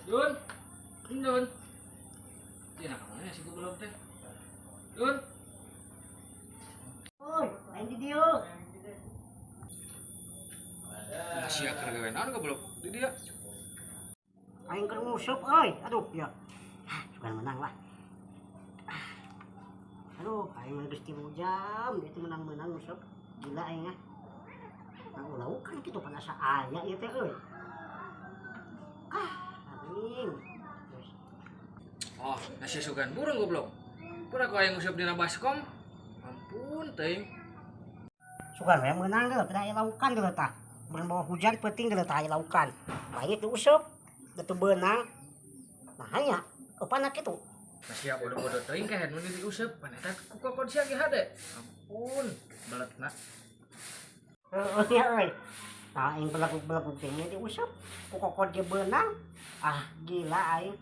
Yun, Yun. Yan na kamana si Gubulog teh. Yun. Oy, main di dia. Nasiya ka gawin. Ano Gubulog? Di dia. Aing keur nguseup euy. Aduh, ya. Sugan menang lah. Aduh, aing geus 3 jam dia teh menang-menang nguseup. Gila aing ah. Ulah kan kitu pan asa aya ieu teh euy. Aing. Oh, nasiya sugan burung Gubulog. Pura kau yang ngusap dina baskom. Ampun teuing. Sugan we menang geus, teu aya laukan geus tah. Mun bawa hujan penting geus tah aya laukan. Bae teu useup, teu beunang. Nah hanya kepana kitu. Nasiya bodoh-bodoh teuing kahen mun diuseup. Paneta ku kokon sia ge hade. Ampun, beletna. Heeh ya euy. Nah aing belagu-belagu teh diuseup. Ku kokod ge beunang. Ah, gila aing.